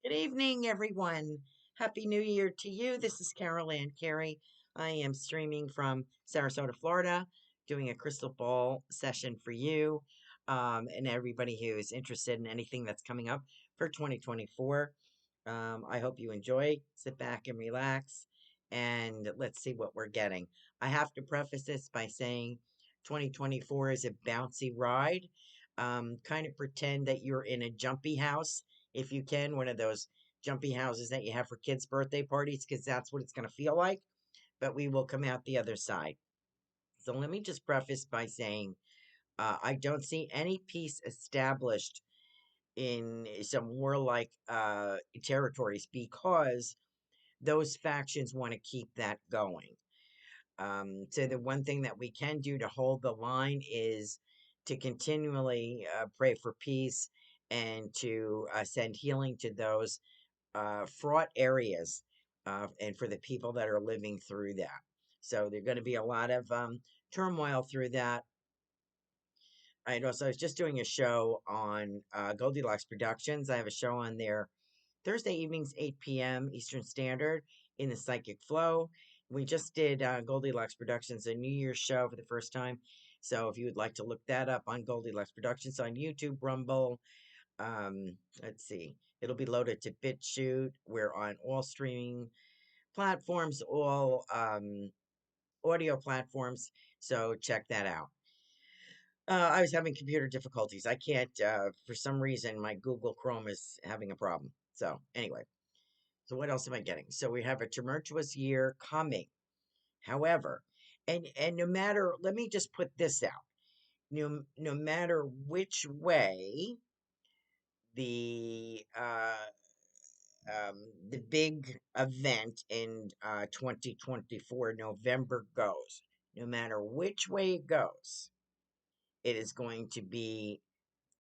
Good evening, everyone. Happy New Year to you. This is Carol Ann Carey. I am streaming from Sarasota, Florida, doing a crystal ball session for you and everybody who is interested in anything that's coming up for 2024. I hope you enjoy. Sit back and relax, and let's see what we're getting. I have to preface this by saying 2024 is a bouncy ride. Kind of pretend that you're in a jumpy house if you can, one of those jumpy houses that you have for kids' birthday parties, because that's what it's going to feel like. But we will come out the other side. So let me just preface by saying I don't see any peace established in some warlike territories because those factions want to keep that going. So the one thing that we can do to hold the line is to continually pray for peace and to send healing to those fraught areas and for the people that are living through that. So there's going to be a lot of turmoil through that. I know. So I was just doing a show on Goldilocks Productions. I have a show on there Thursday evenings, 8 p.m. Eastern Standard in the Psychic Flow. We just did Goldilocks Productions, a New Year's show for the first time. So if you would like to look that up on Goldilocks Productions on YouTube, Rumble, let's see, it'll be loaded to BitChute. We're on all streaming platforms, all audio platforms. So check that out. I was having computer difficulties. I can't, for some reason, my Google Chrome is having a problem. So, anyway, so what else am I getting? So, we have a tumultuous year coming. However, and no matter, let me just put this out. No matter which way the the big event in 2024 November goes, no matter which way it goes, it is going to be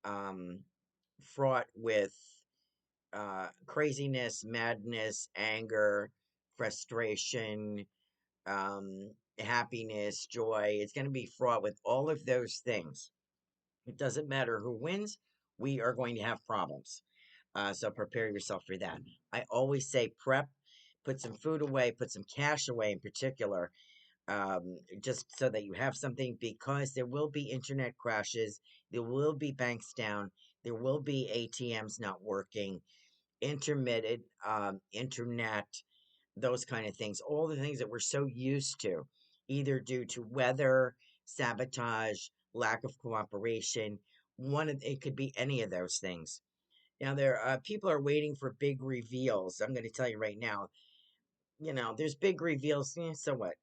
um, fraught with craziness, madness, anger, frustration, happiness, joy. It's going to be fraught with all of those things. It doesn't matter who wins, we are going to have problems. So prepare yourself for that. I always say prep, put some food away, put some cash away in particular, just so that you have something because there will be internet crashes, there will be banks down, there will be ATMs not working, intermittent internet, those kind of things, all the things that we're so used to, either due to weather, sabotage, lack of cooperation. It could be any of those things. Now, there people are waiting for big reveals. I'm going to tell you right now. There's big reveals. So what?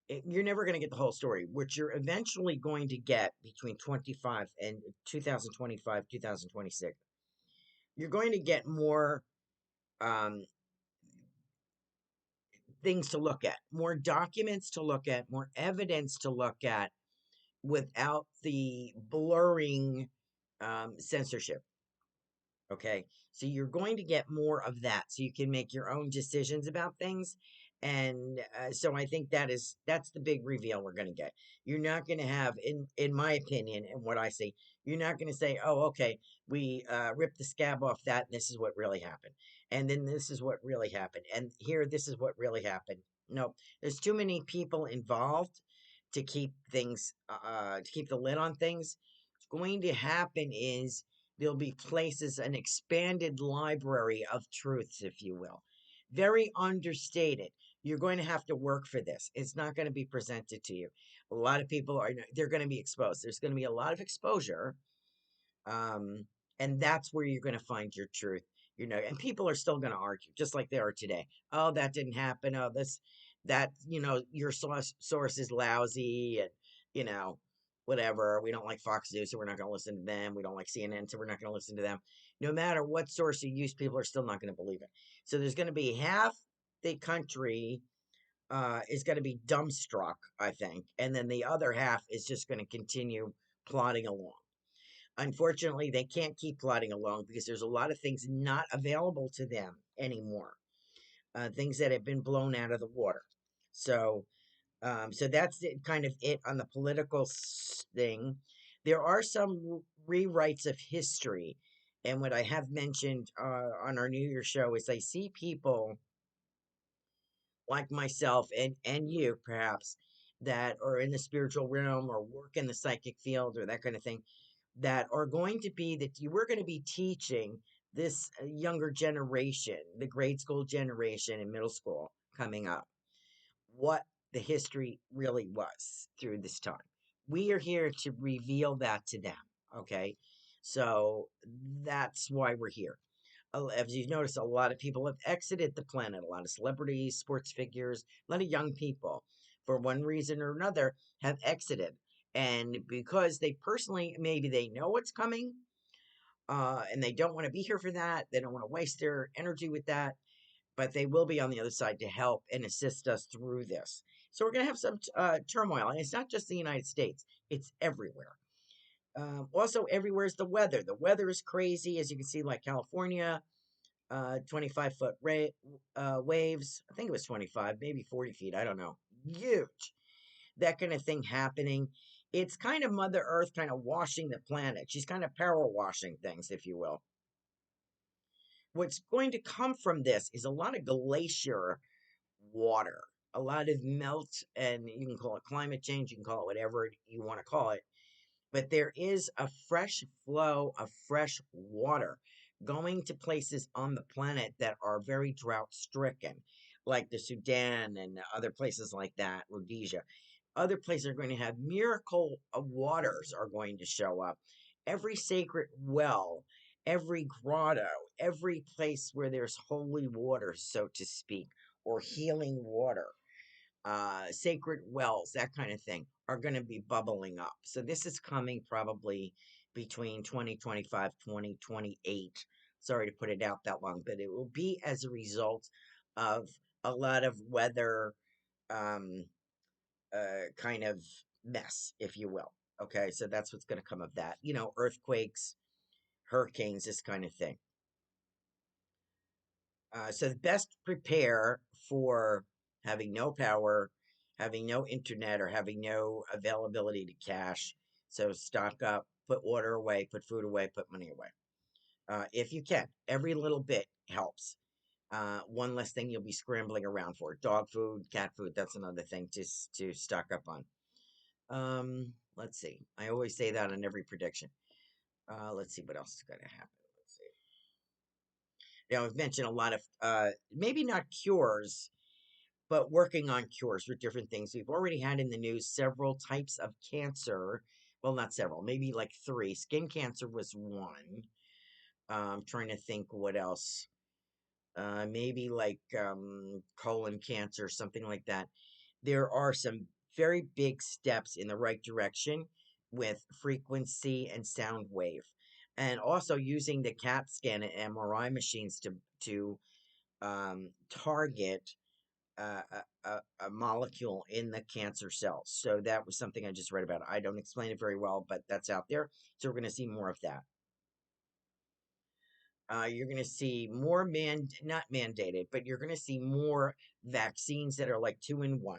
You're never going to get the whole story. What you're eventually going to get between 25 and 2025, 2026, you're going to get more um, things to look at, more documents to look at, more evidence to look at without the blurring censorship. Okay. So you're going to get more of that so you can make your own decisions about things. And so I think that's the big reveal we're going to get. You're not going to have, in my opinion, and what I see, you're not going to say, "Oh, okay, we ripped the scab off that, and this is what really happened, and then this is what really happened, and here this is what really happened." No, there's too many people involved to keep to keep the lid on things. What's going to happen is there'll be places, an expanded library of truths, if you will. Very understated. You're going to have to work for this. It's not going to be presented to you. A lot of people they're going to be exposed. There's going to be a lot of exposure. Um, and that's where you're going to find your truth. And people are still going to argue, just like they are today. Oh, that didn't happen. Oh, your source is lousy, and you know, whatever. We don't like Fox News, so we're not going to listen to them. We don't like CNN, so we're not going to listen to them. No matter what source you use, people are still not going to believe it. So there's going to be half the country is going to be dumbstruck, I think, and then the other half is just going to continue plodding along. Unfortunately, they can't keep plodding along because there's a lot of things not available to them anymore, things that have been blown out of the water. So, so that's kind of it on the political thing. There are some rewrites of history, And what I have mentioned on our New Year show is I see people like myself and you perhaps that are in the spiritual realm or work in the psychic field or that kind of thing that are going to be that you we're going to be teaching this younger generation, the grade school generation and middle school coming up, what the history really was through this time. We are here to reveal that to them. Okay. So that's why we're here. As you've noticed, a lot of people have exited the planet, a lot of celebrities, sports figures, a lot of young people, for one reason or another, have exited. And because they personally, maybe they know what's coming, and they don't want to be here for that, they don't want to waste their energy with that, but they will be on the other side to help and assist us through this. So we're going to have some turmoil, and it's not just the United States; it's everywhere. Also, everywhere's the weather. The weather is crazy, as you can see, like California, 25-foot waves. I think it was 25, maybe 40 feet. I don't know. Huge. That kind of thing happening. It's kind of Mother Earth kind of washing the planet. She's kind of power washing things, if you will. What's going to come from this is a lot of glacier water, a lot of melt, and you can call it climate change, you can call it whatever you want to call it, but there is a fresh flow of fresh water going to places on the planet that are very drought stricken, like the Sudan and other places like that, Rhodesia. Other places are going to have miracle waters are going to show up. Every sacred well, every grotto, every place where there's holy water, so to speak, or healing water, sacred wells, that kind of thing, are going to be bubbling up. So this is coming probably between 2025, 2028. Sorry to put it out that long, but it will be as a result of a lot of weather um, kind of mess, if you will. Okay, so that's what's going to come of that. You know, earthquakes, hurricanes, this kind of thing. So the best prepare for having no power, having no internet, or having no availability to cash. So stock up, put water away, put food away, put money away. If you can, every little bit helps. One less thing you'll be scrambling around for. Dog food, cat food, that's another thing to stock up on. Let's see. I always say that on every prediction. Let's see what else is going to happen. Let's see. I've mentioned a lot of maybe not cures, but working on cures for different things. We've already had in the news several types of cancer. Well, not several, maybe like three. Skin cancer was one. I'm trying to think what else. Maybe like colon cancer, something like that. There are some very big steps in the right direction with frequency and sound wave, and also using the CAT scan and MRI machines to target a molecule in the cancer cells. So that was something I just read about. I don't explain it very well, but that's out there. So we're going to see more of that. You're going to see more not mandated, but you're going to see more vaccines that are like 2-in-1.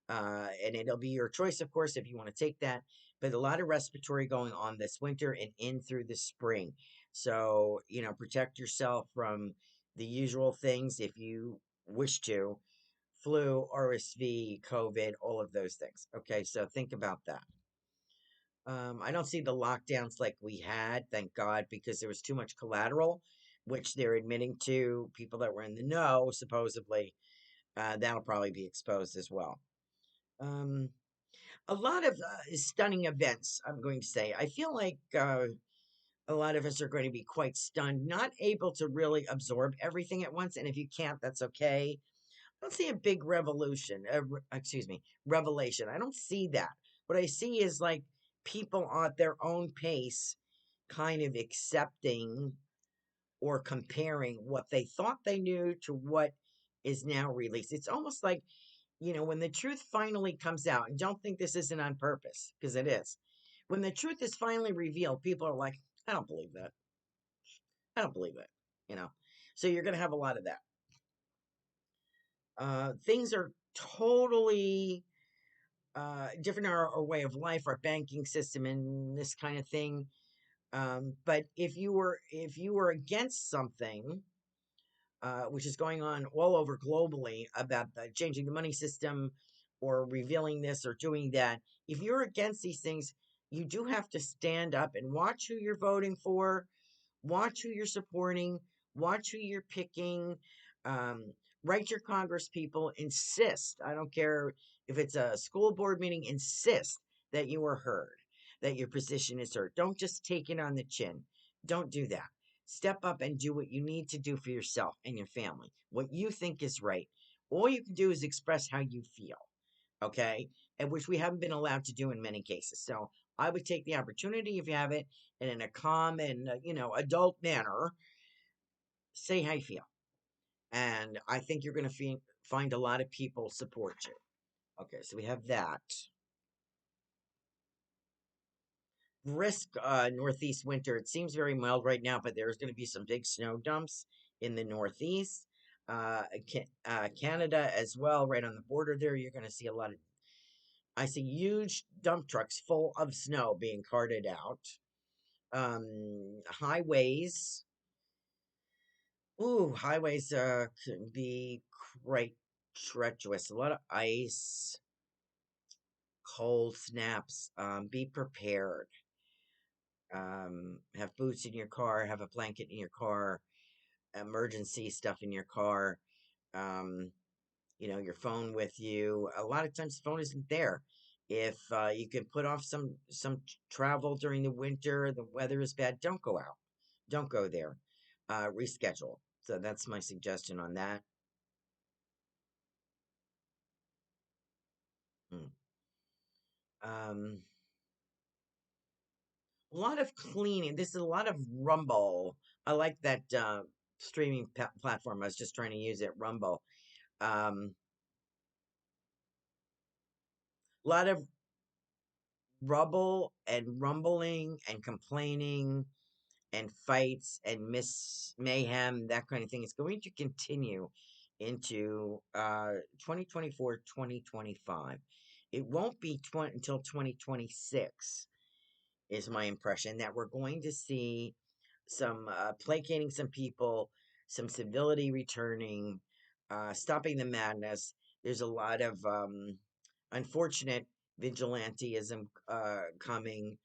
And it'll be your choice, of course, if you want to take that. But a lot of respiratory going on this winter and in through the spring. So, protect yourself from the usual things if you wish to: flu, RSV, COVID, all of those things. Okay, so think about that. I don't see the lockdowns like we had, thank God, because there was too much collateral, which they're admitting to people that were in the know, supposedly. That'll probably be exposed as well. Um, a lot of stunning events, I'm going to say. I feel like a lot of us are going to be quite stunned, not able to really absorb everything at once. And if you can't, that's okay. I don't see a big revelation. I don't see that. What I see is like people at their own pace kind of accepting or comparing what they thought they knew to what is now released. It's almost like, when the truth finally comes out, and don't think this isn't on purpose, because it is. When the truth is finally revealed, people are like, I don't believe that. I don't believe it. You know. So you're going to have a lot of that. Things are totally different in our way of life, our banking system, and this kind of thing. But if you were against something, which is going on all over globally about changing the money system or revealing this or doing that, if you're against these things, you do have to stand up and watch who you're voting for, watch who you're supporting, watch who you're picking. Um, write your Congress people, insist. I don't care if it's a school board meeting, insist that you are heard, that your position is heard. Don't just take it on the chin. Don't do that. Step up and do what you need to do for yourself and your family, what you think is right. All you can do is express how you feel, okay? And which we haven't been allowed to do in many cases. So I would take the opportunity, if you have it, and in a calm and adult manner, say how you feel. And I think you're going to find a lot of people support you. Okay, so we have that. Brisk northeast winter. It seems very mild right now, but there's going to be some big snow dumps in the northeast. Canada as well, right on the border there. You're going to see a lot of, I see huge dump trucks full of snow being carted out. Highways. Ooh, highways can be quite treacherous. A lot of ice, cold snaps. Be prepared. Have boots in your car, have a blanket in your car, emergency stuff in your car, um, your phone with you. A lot of times the phone isn't there. If you can put off some travel during the winter, the weather is bad, don't go out. Don't go there. Reschedule. So that's my suggestion on that. Mm. Um, a lot of cleaning. This is a lot of Rumble. I like that streaming platform. I was just trying to use it, Rumble. A lot of rubble and rumbling and complaining and fights and mayhem, that kind of thing. Is going to continue into 2024, 2025. It won't be until 2026, is my impression, that we're going to see some placating some people, some civility returning, stopping the madness. There's a lot of unfortunate vigilanteism coming.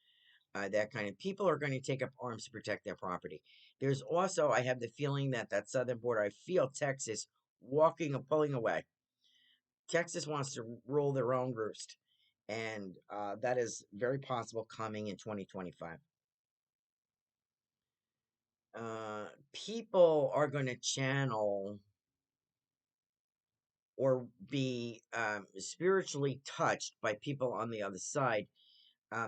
That kind of people are going to take up arms to protect their property. There's also, I have the feeling that southern border, I feel Texas walking and pulling away. Texas wants to rule their own roost, and that is very possible coming in 2025. People are going to channel or be spiritually touched by people on the other side,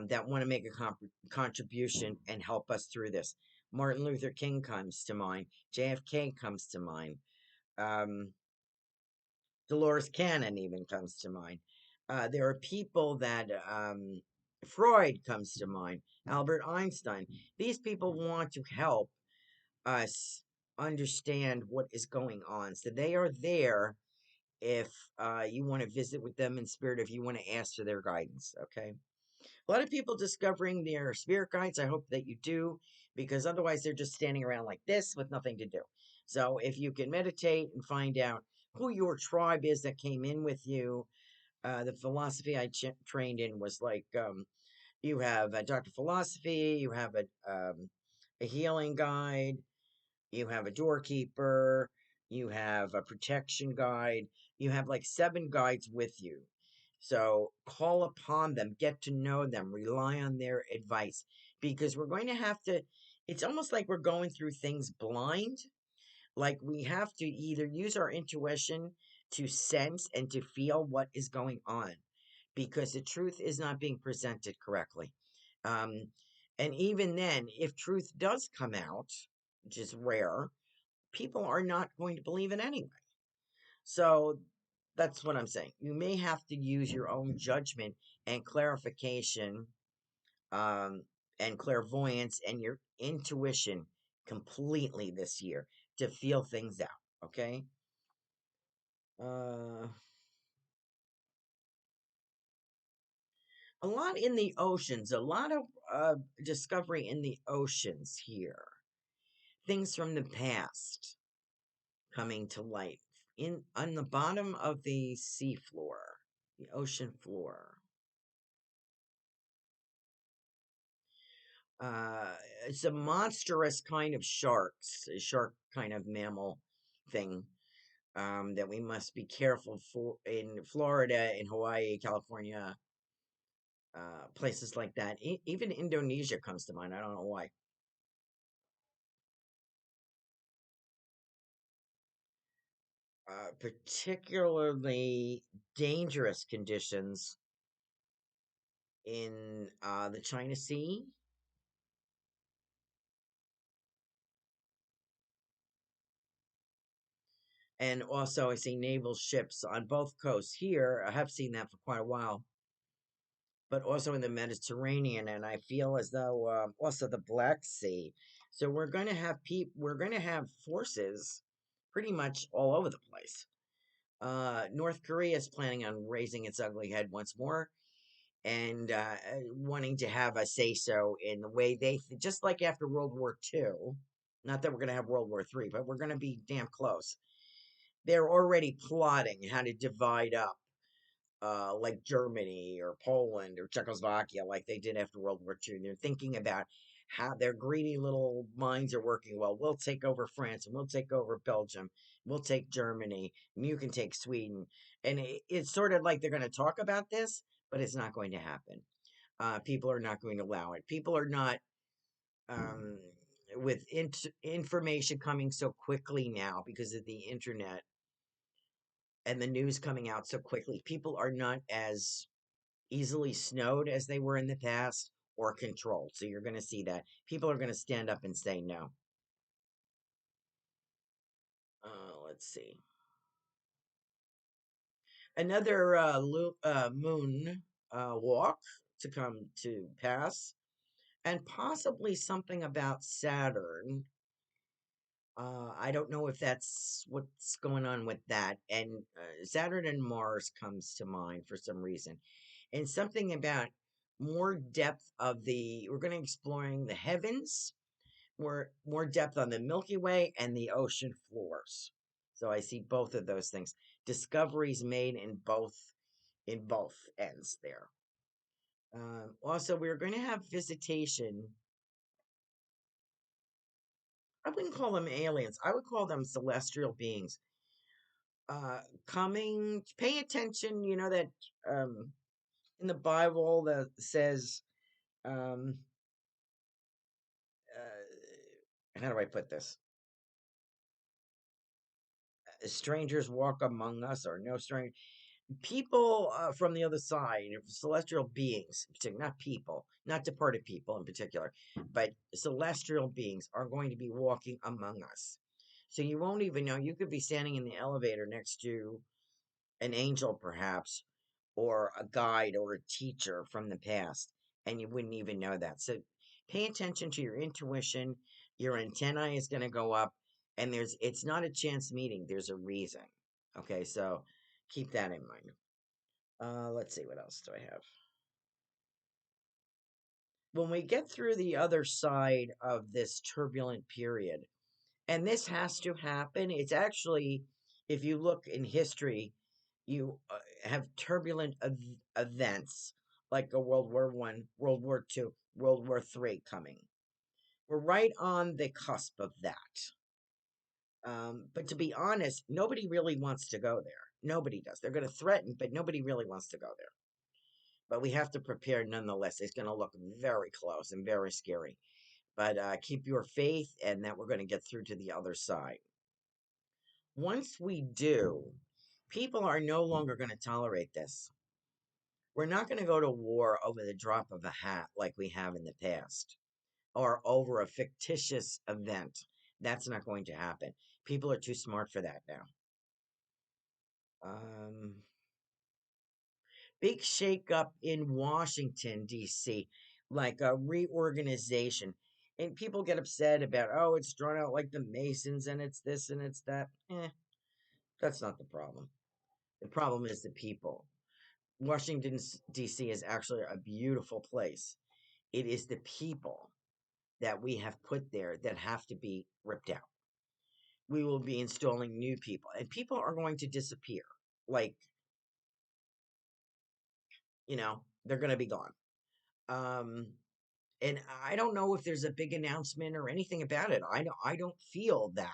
that want to make a contribution and help us through this. Martin Luther King comes to mind. JFK comes to mind. Um, Dolores Cannon even comes to mind. There are people that, Freud comes to mind. Albert Einstein. These people want to help us understand what is going on. So they are there if you want to visit with them in spirit, if you want to ask for their guidance. Okay. A lot of people discovering their spirit guides. I hope that you do, because otherwise they're just standing around like this with nothing to do. So if you can meditate and find out who your tribe is that came in with you, the philosophy I trained in was like, you have a Dr. Philosophy, you have a healing guide, you have a doorkeeper, you have a protection guide, you have like 7 guides with you. So call upon them, get to know them, rely on their advice, because we're going to have to, it's almost like we're going through things blind. Like we have to either use our intuition to sense and to feel what is going on, because the truth is not being presented correctly. Um, and even then, if truth does come out, which is rare, people are not going to believe it anyway. So that's what I'm saying. You may have to use your own judgment and clarification, um, and clairvoyance and your intuition completely this year to feel things out. Okay. Uh, A lot in the oceans, a lot of discovery in the oceans here. Things from the past coming to light in on the bottom of the sea floor, the ocean floor. Uh, it's a monstrous kind of sharks, a shark kind of mammal thing that we must be careful for in Florida, in Hawaii, California, places like that. Even Indonesia comes to mind. I don't know why. Particularly dangerous conditions in the China Sea. And also, I see naval ships on both coasts here. I have seen that for quite a while, but also in the Mediterranean. And I feel as though also the Black Sea. So we're going to have we're going to have forces pretty much all over the place. North Korea is planning on raising its ugly head once more and wanting to have a say so in the way just like after World War II. Not that we're going to have World War III, but we're going to be damn close. They're already plotting how to divide up, like Germany or Poland or Czechoslovakia, like they did after World War II. And they're thinking about how their greedy little minds are working. Well, we'll take over France and we'll take over Belgium. We'll take Germany and you can take Sweden. And it's sort of like they're going to talk about this, but it's not going to happen. People are not going to allow it. People are not, um, with information coming so quickly now because of the internet and the news coming out so quickly, people are not as easily snowed as they were in the past or controlled. So you're going to see that people are going to stand up and say no. Let's see. Another moon walk to come to pass, and possibly something about Saturn. I don't know if that's what's going on with that. And Saturn and Mars comes to mind for some reason. And something about more depth of we're going to exploring the heavens, more depth on the Milky Way and the ocean floors. So I see both of those things. Discoveries made in both ends there. Also, we're going to have visitation. I wouldn't call them aliens. I would call them celestial beings. Coming, pay attention. You know that in the Bible that says, um, how do I put this? Strangers walk among us, or no stranger. People from the other side, celestial beings, not people, not departed people in particular, but celestial beings are going to be walking among us. So you won't even know. You could be standing in the elevator next to an angel, perhaps, or a guide or a teacher from the past, and you wouldn't even know that. So pay attention to your intuition. Your antennae is going to go up, and it's not a chance meeting. There's a reason. Okay, so keep that in mind. Let's see, what else do I have? When we get through the other side of this turbulent period, and this has to happen, it's actually, if you look in history, you have turbulent events like a World War I, World War II, World War III coming. We're right on the cusp of that. But to be honest, nobody really wants to go there. Nobody does. They're going to threaten, but nobody really wants to go there. But we have to prepare nonetheless. It's going to look very close and very scary. But keep your faith and that we're going to get through to the other side. Once we do, people are no longer going to tolerate this. We're not going to go to war over the drop of a hat like we have in the past or over a fictitious event. That's not going to happen. People are too smart for that now. Um, Big shakeup in Washington, D.C., like a reorganization. And people get upset about, oh, it's drawn out like the Masons and it's this and it's that. That's not the problem. The problem is the people. Washington, D.C. is actually a beautiful place. It is the people that we have put there that have to be ripped out. We will be installing new people, and people are going to disappear. Like, they're going to be gone. Um, and I don't know if there's a big announcement or anything about it. I don't feel that.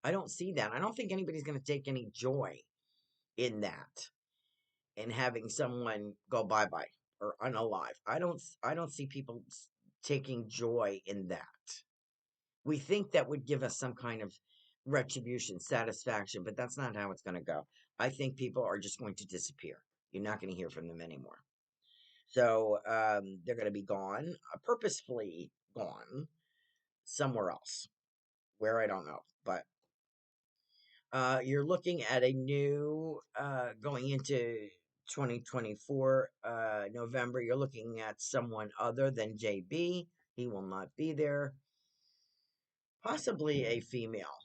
I don't see that. I don't think anybody's going to take any joy in that and having someone go bye bye or unalive. I don't see people taking joy in that. We think that would give us some kind of retribution, satisfaction, but that's not how it's going to go. I think people are just going to disappear. You're not going to hear from them anymore. So they're going to be gone, purposefully gone somewhere else, where I don't know. But you're looking at a new, going into 2024, November, you're looking at someone other than JB. He will not be there. Possibly a female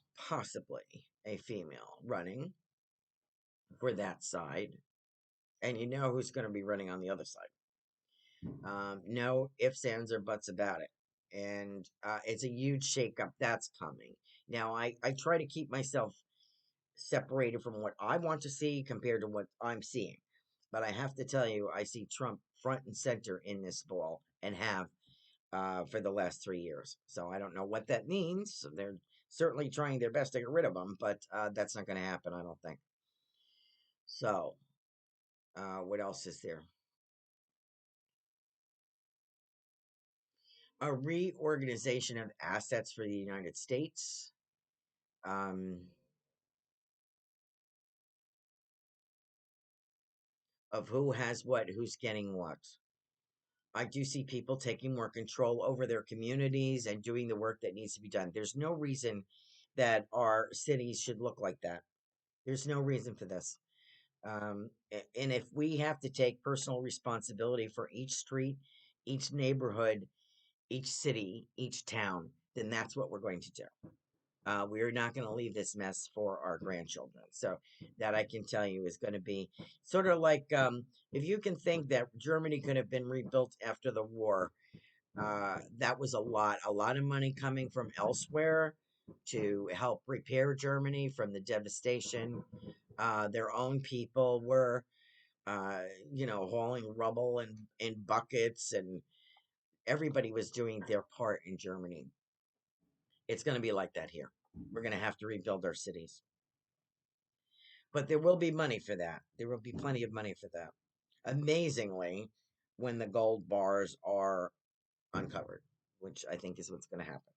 running for that side. And you know who's going to be running on the other side. No ifs, ands, or buts about it. And it's a huge shakeup that's coming. Now, I try to keep myself separated from what I want to see compared to what I'm seeing. But I have to tell you, I see Trump front and center in this ball and have for the last 3 years. So I don't know what that means. They're certainly trying their best to get rid of him, but that's not going to happen, I don't think. So, what else is there? A reorganization of assets for the United States. Um, of who has what, who's getting what. I do see people taking more control over their communities and doing the work that needs to be done. There's no reason that our cities should look like that. There's no reason for this. And if we have to take personal responsibility for each street, each neighborhood, each city, each town, then that's what we're going to do. We're not going to leave this mess for our grandchildren. So that I can tell you is going to be sort of like if you can think that Germany could have been rebuilt after the war, that was a lot of money coming from elsewhere to help repair Germany from the devastation. Their own people were, uh, hauling rubble in buckets, and everybody was doing their part in Germany. It's going to be like that here. We're going to have to rebuild our cities. But there will be money for that. There will be plenty of money for that. Amazingly, when the gold bars are uncovered, which I think is what's going to happen.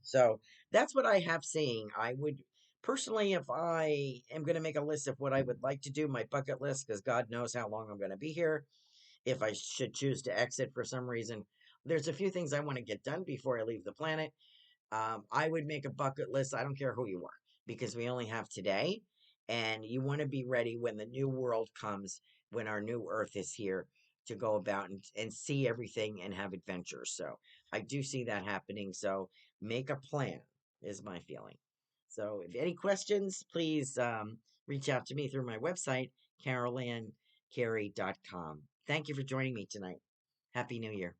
So that's what I have saying. I would personally, if I am going to make a list of what I would like to do, my bucket list, because God knows how long I'm going to be here, if I should choose to exit for some reason, there's a few things I want to get done before I leave the planet. I would make a bucket list. I don't care who you are, because we only have today, and you want to be ready when the new world comes, when our new earth is here to go about and see everything and have adventures. So I do see that happening. So make a plan, is my feeling. So if any questions, please reach out to me through my website, carolancarey.com. Thank you for joining me tonight. Happy New Year.